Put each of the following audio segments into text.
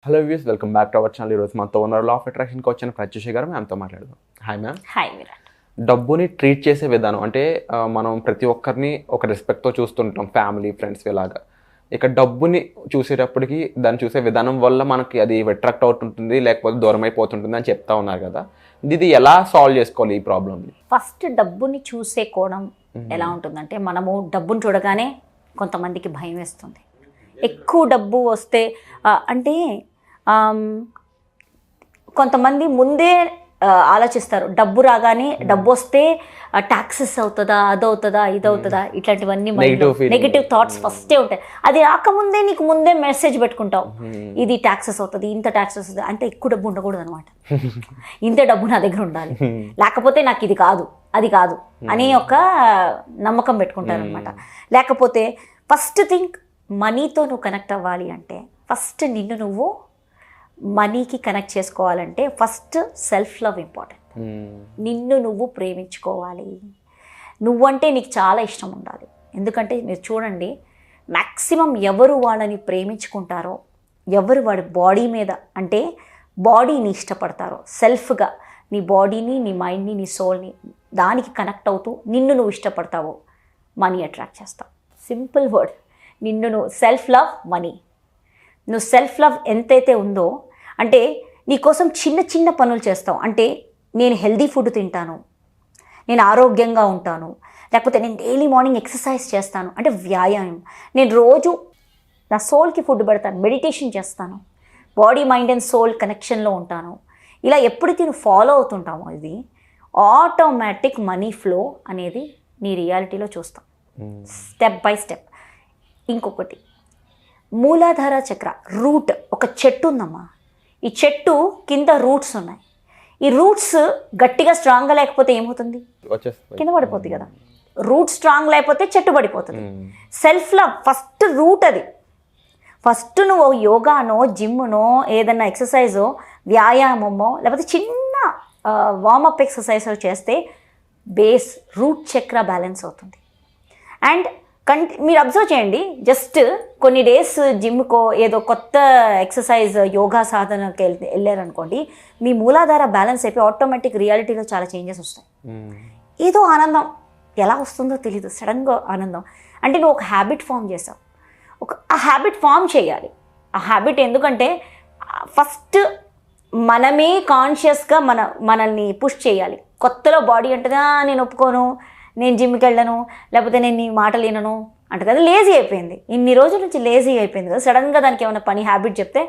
Hello views, welcome back to our channel. ఈరోజు మనతో ఉన్నారు లా ఆఫ్ అట్రాక్షన్కి వచ్చిన ప్రత్యూష గారు. మ్యామ్తో మాట్లాడదాం. Hi ma'am. హాయ్ విరాట్. డబ్బుని ట్రీట్ చేసే విధానం అంటే మనం ప్రతి ఒక్కరిని ఒక రెస్పెక్ట్తో చూస్తుంటాం, ఫ్యామిలీ, ఫ్రెండ్స్ ఇలాగా. ఇక డబ్బుని చూసేటప్పటికి దాన్ని చూసే విధానం వల్ల మనకి అది అట్రాక్ట్ అవుతుంటుంది, లేకపోతే దూరం అయిపోతుంటుంది అని చెప్తా ఉన్నారు కదా. ఇది ఎలా సాల్వ్ చేసుకోవాలి ఈ ప్రాబ్లమ్ని? ఫస్ట్ డబ్బుని చూసే కోణం ఎలా ఉంటుందంటే, మనము డబ్బుని చూడగానే కొంతమందికి భయం వేస్తుంది. ఎక్కువ డబ్బు వస్తే అంటే కొంతమంది ముందే ఆలోచిస్తారు, డబ్బు రాగానే డబ్బు వస్తే ట్యాక్సెస్ అవుతుందా, అదవుతుందా, ఇదవుతుందా, ఇట్లాంటివన్నీ నెగిటివ్ థాట్స్ ఫస్టే ఉంటాయి. అది రాకముందే నీకు ముందే మెసేజ్ పెట్టుకుంటావు, ఇది ట్యాక్సెస్ అవుతుంది, ఇంత ట్యాక్సెస్ వస్తుంది, అంటే ఎక్కువ డబ్బు ఉండకూడదు అనమాట. ఇంత డబ్బు నా దగ్గర ఉండాలి, లేకపోతే నాకు ఇది కాదు, అది కాదు అని ఒక నమ్మకం పెట్టుకుంటారు అనమాట. లేకపోతే ఫస్ట్ థింగ్, మనీతో నువ్వు కనెక్ట్ అవ్వాలి అంటే ఫస్ట్ నిన్ను నువ్వు మనీకి కనెక్ట్ చేసుకోవాలంటే ఫస్ట్ సెల్ఫ్ లవ్ ఇంపార్టెంట్. నిన్ను నువ్వు ప్రేమించుకోవాలి. నువ్వంటే నీకు చాలా ఇష్టం ఉండాలి. ఎందుకంటే మీరు చూడండి, మ్యాక్సిమం ఎవరు వాళ్ళని ప్రేమించుకుంటారో, ఎవరు వాడి బాడీ మీద అంటే బాడీని ఇష్టపడతారో, సెల్ఫ్గా నీ బాడీని, నీ మైండ్ని, నీ సోల్ని దానికి కనెక్ట్ అవుతూ నిన్ను నువ్వు ఇష్టపడతావో మనీ అట్రాక్ట్ చేస్తావు. సింపుల్ వర్డ్, నిన్ను నువ్వు సెల్ఫ్ లవ్, మనీ. నువ్వు సెల్ఫ్ లవ్ ఎంతైతే ఉందో, అంటే నీకోసం చిన్న చిన్న పనులు చేస్తావు. అంటే నేను హెల్దీ ఫుడ్ తింటాను, నేను ఆరోగ్యంగా ఉంటాను, లేకపోతే నేను డైలీ మార్నింగ్ ఎక్సర్సైజ్ చేస్తాను, అంటే వ్యాయామం. నేను రోజు నా సోల్కి ఫుడ్ పెడతాను, మెడిటేషన్ చేస్తాను, బాడీ, మైండ్ అండ్ సోల్ కనెక్షన్లో ఉంటాను. ఇలా ఎప్పుడైతే నువ్వు ఫాలో అవుతుంటామో ఇది ఆటోమేటిక్ మనీ ఫ్లో అనేది నీ రియాలిటీలో చూస్తాం, స్టెప్ బై స్టెప్. ఇంకొకటి, మూలాధార చక్ర, రూట్. ఒక చెట్టు ఉందమ్మా, ఈ చెట్టు కింద రూట్స్ ఉన్నాయి. ఈ రూట్స్ గట్టిగా స్ట్రాంగ్గా లేకపోతే ఏమవుతుంది? కింద పడిపోతుంది కదా. రూట్ స్ట్రాంగ్ లేకపోతే చెట్టు పడిపోతుంది. Self love first root. అది ఫస్ట్ నువ్వు యోగానో, జిమ్నో, ఏదన్నా ఎక్సర్సైజో, వ్యాయామమో, లేకపోతే చిన్న వార్మప్ ఎక్సర్సైజ్ చేస్తే బేస్ రూట్ చక్ర బ్యాలెన్స్ అవుతుంది. అండ్ మీరు అబ్జర్వ్ చేయండి, జస్ట్ కొన్ని డేస్ జిమ్కో ఏదో కొత్త ఎక్సర్సైజ్, యోగా సాధనకి వెళ్ళారనుకోండి, మీ మూలాధార బ్యాలెన్స్ అయిపోయి ఆటోమేటిక్ రియాలిటీలో చాలా చేంజెస్ వస్తాయి. ఏదో ఆనందం ఎలా వస్తుందో తెలీదు, సడన్గా ఆనందం. అంటే నువ్వు ఒక హ్యాబిట్ ఫామ్ చేసావు, ఆ హ్యాబిట్ ఫామ్ చేయాలి. ఆ హ్యాబిట్ ఎందుకంటే ఫస్ట్ మనమే కాన్షియస్గా మనల్ని పుష్ చేయాలి. కొత్తలో బాడీ అంటదా నేను ఒప్పుకోను, నేను జిమ్కి వెళ్ళను, లేకపోతే నేను నీ మాటలు వినను అంటే అది లేజీ అయిపోయింది. ఇన్ని రోజుల నుంచి లేజీ అయిపోయింది కదా. సడన్గా దానికి ఏమైనా పని హ్యాబిట్ చెప్తే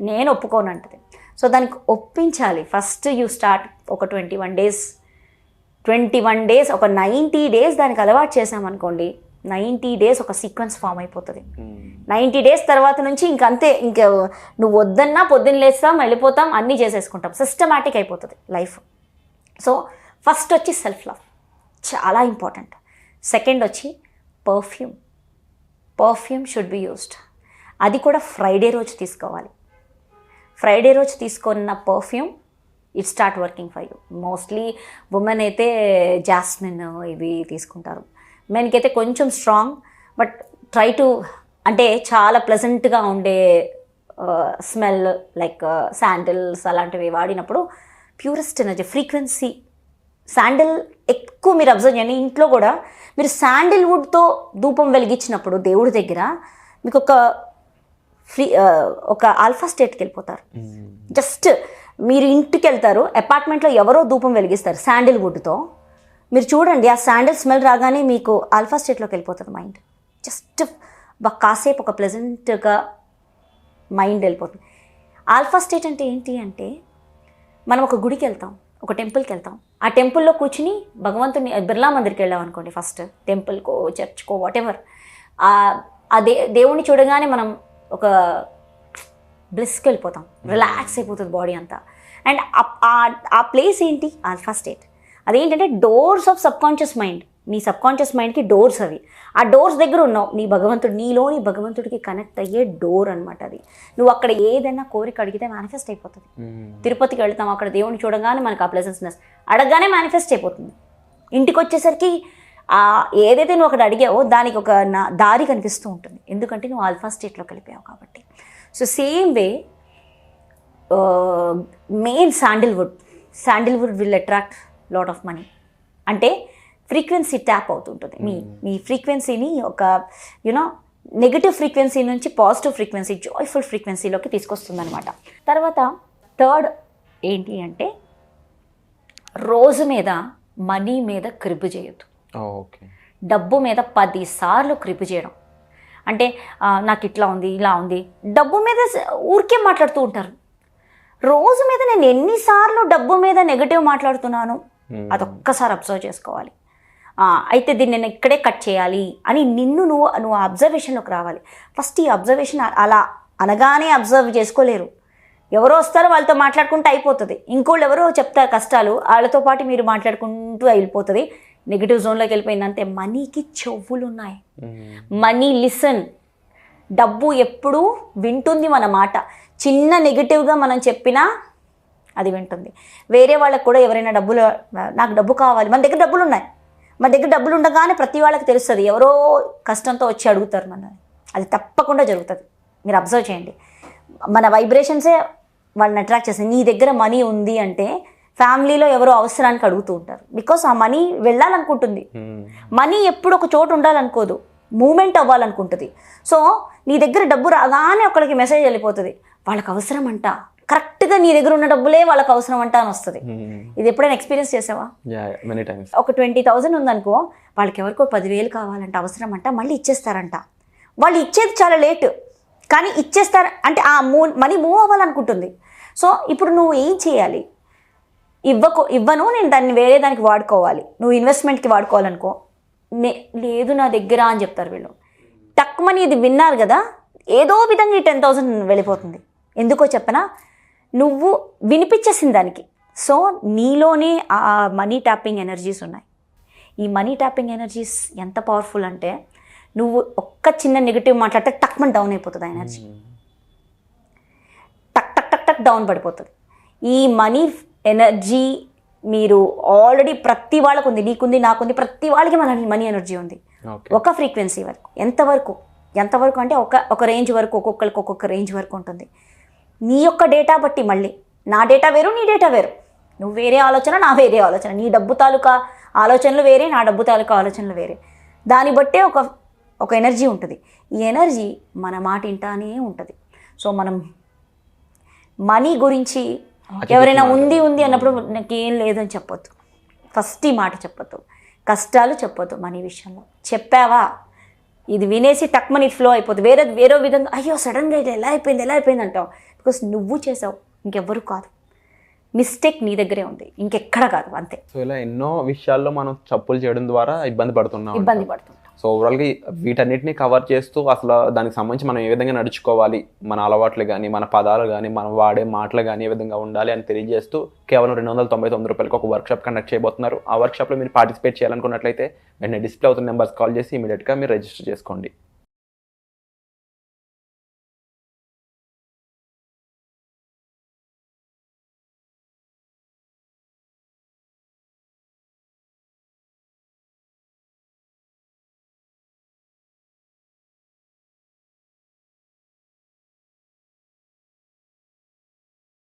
నేను ఒప్పుకోను అంటది. సో దానికి ఒప్పించాలి. ఫస్ట్ యూ స్టార్ట్ ఒక 21 డేస్, ఒక 90 డేస్ దానికి అలవాటు చేసామనుకోండి, 90 డేస్ ఒక సీక్వెన్స్ ఫామ్ అయిపోతుంది. 90 డేస్ తర్వాత నుంచి ఇంకంతే, ఇంకా నువ్వు వద్దన్నా పొద్దున్న లేస్తాం, వెళ్ళిపోతాం, అన్నీ చేసేసుకుంటాం, సిస్టమాటిక్ అయిపోతుంది లైఫ్. సో ఫస్ట్ వచ్చి సెల్ఫ్ లవ్ చాలా ఇంపార్టెంట్. సెకండ్ వచ్చి పర్ఫ్యూమ్ షుడ్ బి యూస్డ్. అది కూడా ఫ్రైడే రోజు తీసుకోవాలి. ఫ్రైడే రోజు తీసుకున్న perfume it start working for you. Mostly women అయితే జాస్మిన్ ఇవి తీసుకుంటారు. మెన్కి అయితే కొంచెం స్ట్రాంగ్, బట్ ట్రై టు అంటే చాలా ప్లెజెంట్గా ఉండే స్మెల్ లైక్ శాండిల్స్ అలాంటివి వాడినప్పుడు ప్యూరెస్ట్ ఎనర్జీ, ఫ్రీక్వెన్సీ. శాండిల్ ఎక్కువ మీరు అబ్జర్వ్ చేయండి, ఇంట్లో కూడా మీరు శాండిల్వుడ్తో ధూపం వెలిగించినప్పుడు దేవుడి దగ్గర మీకు ఒక ఆల్ఫా స్టేట్కి వెళ్ళిపోతారు. జస్ట్ మీరు ఇంటికి వెళ్తారు, అపార్ట్మెంట్లో ఎవరో ధూపం వెలిగిస్తారు శాండిల్వుడ్తో, మీరు చూడండి, ఆ శాండిల్ స్మెల్ రాగానే మీకు ఆల్ఫా స్టేట్లోకి వెళ్ళిపోతుంది మైండ్. జస్ట్ కాసేపు ఒక ప్లెజెంట్గా మైండ్ వెళ్ళిపోతుంది. ఆల్ఫా స్టేట్ అంటే ఏంటి అంటే, మనం ఒక గుడికి వెళ్తాం, ఒక టెంపుల్కి వెళ్తాం, ఆ టెంపుల్లో కూర్చుని భగవంతుని, బిర్లా మందిర్కి వెళ్ళాం అనుకోండి, ఫస్ట్ టెంపుల్కో చర్చ్కో వాటెవర్, దేవుణ్ణి చూడగానే మనం ఒక బ్లిస్కి వెళ్ళిపోతాం, రిలాక్స్ అయిపోతుంది బాడీ అంతా. అండ్ ఆ ప్లేస్ ఏంటి? Alpha state. అదేంటంటే డోర్స్ ఆఫ్ సబ్కాన్షియస్ మైండ్. నీ సబ్కాన్షియస్ మైండ్కి డోర్స్ అవి. ఆ డోర్స్ దగ్గర ఉన్నావు, నీ భగవంతుడు, నీలోని భగవంతుడికి కనెక్ట్ అయ్యే డోర్ అనమాట అది. నువ్వు అక్కడ ఏదైనా కోరిక అడిగితే మేనిఫెస్ట్ అయిపోతుంది. తిరుపతికి వెళ్తాం, అక్కడ దేవుని చూడగానే మనకు ఆ ప్లెజెన్స్నెస్ అడగగానే మేనిఫెస్ట్ అయిపోతుంది. ఇంటికి వచ్చేసరికి ఏదైతే నువ్వు అక్కడ అడిగావో దానికి ఒక దారి కనిపిస్తూ ఉంటుంది, ఎందుకంటే నువ్వు ఆల్ఫా స్టేట్లోకి వెళ్ళిపోయావు కాబట్టి. So same way main Sandalwood will attract lot of money. అంటే ఫ్రీక్వెన్సీ ట్యాప్ అవుతుంటుంది. మీ ఫ్రీక్వెన్సీని ఒక యూనో నెగిటివ్ ఫ్రీక్వెన్సీ నుంచి పాజిటివ్ ఫ్రీక్వెన్సీ, జాయ్ఫుల్ ఫ్రీక్వెన్సీలోకి తీసుకొస్తుంది అనమాట. తర్వాత థర్డ్ ఏంటి అంటే రోజు మీద మనీ మీద క్రిబ్ చేయొద్దు. ఓకే. డబ్బు మీద 10 సార్లు క్రిబ్ చేయడం అంటే నాకు ఇట్లా ఉంది, ఇలా ఉంది, డబ్బు మీద ఊరికే మాట్లాడుతూ ఉంటారు. రోజు మీద నేను ఎన్నిసార్లు డబ్బు మీద నెగటివ్ మాట్లాడుతున్నాను అదొక్కసారి అబ్జర్వ్ చేసుకోవాలి. అయితే దీన్ని నేను ఇక్కడే కట్ చేయాలి అని నువ్వు అబ్జర్వేషన్లోకి రావాలి. ఫస్ట్ ఈ అబ్జర్వేషన్ అలా అనగానే అబ్జర్వ్ చేసుకోలేరు. ఎవరో వస్తారో వాళ్ళతో మాట్లాడుకుంటూ అయిపోతుంది. ఇంకోళ్ళు ఎవరో చెప్తారు కష్టాలు, వాళ్ళతో పాటు మీరు మాట్లాడుకుంటూ అయిపోతుంది. నెగిటివ్ జోన్లోకి వెళ్ళిపోయిందంటే మనీకి చెవులు ఉన్నాయి. Money listen. డబ్బు ఎప్పుడూ వింటుంది మన మాట. చిన్న నెగిటివ్గా మనం చెప్పినా అది వింటుంది. వేరే వాళ్ళకి కూడా ఎవరైనా నాకు డబ్బు కావాలి, మన దగ్గర డబ్బులు ఉన్నాయి, మన దగ్గర డబ్బులు ఉండగానే ప్రతి వాళ్ళకి తెలుస్తుంది ఎవరో కష్టంతో వచ్చి అడుగుతారు మనల్ని. అది తప్పకుండా జరుగుతుంది. మీరు అబ్జర్వ్ చేయండి. మన వైబ్రేషన్సే వాళ్ళని అట్రాక్ట్ చేస్తాయి. నీ దగ్గర మనీ ఉంది అంటే ఫ్యామిలీలో ఎవరో అవసరానికి అడుగుతూ ఉంటారు. బికాస్ ఆ మనీ వెళ్ళాలనుకుంటుంది. మనీ ఎప్పుడు ఒక చోటు ఉండాలనుకోదు, మూమెంట్ అవ్వాలనుకుంటుంది. సో నీ దగ్గర డబ్బు రాగానే ఒకరికి మెసేజ్ వెళ్ళిపోతుంది, వాళ్ళకి అవసరం అంట, కరెక్ట్గా నీ దగ్గర ఉన్న డబ్బులే వాళ్ళకి అవసరం అంట అని వస్తుంది. ఇది ఎప్పుడైనా ఎక్స్పీరియన్స్ చేసావా? ఒక 20,000 ఉందనుకో, వాళ్ళకి ఎవరికో 10,000 కావాలంట, అవసరం అంట, మళ్ళీ ఇచ్చేస్తారంట. వాళ్ళు ఇచ్చేది చాలా లేట్, కానీ ఇచ్చేస్తారు అంటే ఆ మనీ మూవ్ అవ్వాలనుకుంటుంది. సో ఇప్పుడు నువ్వు ఏం చేయాలి? ఇవ్వను, నేను దాన్ని వేరే దానికి వాడుకోవాలి, నువ్వు ఇన్వెస్ట్మెంట్కి వాడుకోవాలనుకో, లేదు నా దగ్గర అని చెప్తారు వీళ్ళు. టక్మని ఇది విన్నారు కదా, ఏదో విధంగా ఈ 10,000 వెళ్ళిపోతుంది. ఎందుకో చెప్పనా, నువ్వు వినిపించేసిన దానికి. సో నీలోనే ఆ మనీ ట్యాపింగ్ ఎనర్జీస్ ఉన్నాయి. ఈ మనీ ట్యాపింగ్ ఎనర్జీస్ ఎంత పవర్ఫుల్ అంటే, నువ్వు ఒక్క చిన్న నెగిటివ్ మాట్లాడితే టక్మని డౌన్ అయిపోతుంది ఆ ఎనర్జీ. టక్ టక్ టక్ టక్ డౌన్ పడిపోతుంది. ఈ మనీ ఎనర్జీ మీరు ఆల్రెడీ ప్రతి వాళ్ళకు ఉంది, నీకుంది, నాకుంది, ప్రతి వాళ్ళకి మన మనీ ఎనర్జీ ఉంది. ఒక ఫ్రీక్వెన్సీ వరకు. ఎంతవరకు అంటే ఒక రేంజ్ వరకు, ఒక్కొక్కరికి ఒక్కొక్క రేంజ్ వరకు ఉంటుంది. నీ యొక్క డేటా బట్టి, మళ్ళీ నా డేటా వేరు, నీ డేటా వేరు, నువ్వు వేరే ఆలోచన, నా వేరే ఆలోచన, నీ డబ్బు తాలూకా ఆలోచనలు వేరే, నా డబ్బు తాలూకా ఆలోచనలు వేరే. దాన్ని బట్టే ఒక ఎనర్జీ ఉంటుంది. ఈ ఎనర్జీ మన మాట వింటానే ఉంటుంది. సో మనం మనీ గురించి ఎవరైనా ఉంది అన్నప్పుడు నాకేం లేదని చెప్పొద్దు. ఫస్ట్ ఈ మాట చెప్పొద్దు. కష్టాలు చెప్పొద్దు మనీ విషయంలో. చెప్పావా, ఇది వినేసి టక్మని ఫ్లో అయిపోతుంది. వేరే విధంగా అయ్యో సడన్గా ఇది ఎలా అయిపోయింది అంటావు. బికాస్ నువ్వు చేసావు, ఇంకెవ్వరు కాదు. మిస్టేక్ నీ దగ్గరే ఉంది, ఇంకెక్కడ కాదు, అంతే. సో ఇలా ఎన్నో విషయాల్లో మనం తప్పులు చేయడం ద్వారా ఇబ్బంది పడుతున్నాం. సో ఓవరాల్గా వీటన్నిటిని కవర్ చేస్తూ అసలు దానికి సంబంధించి మనం ఏ విధంగా నడుచుకోవాలి, మన అలవాట్లు కానీ, మన పదాలు కానీ, మనం వాడే మాటలు కానీ ఏ విధంగా ఉండాలి అని తెలియజేస్తూ కేవలం 299 రూపాయలకి ఒక వర్క్షాప్ కండక్ట్ చేయబోతున్నారు. ఆ వర్క్షాప్లో మీరు పార్టిసిపేట్ చేయాలనుకున్నట్లయితే వెంటనే డిస్ప్లే అవుతున్న నెంబర్స్ కాల్ చేసి ఇమీడియట్గా మీరు రిజిస్టర్ చేసుకోండి.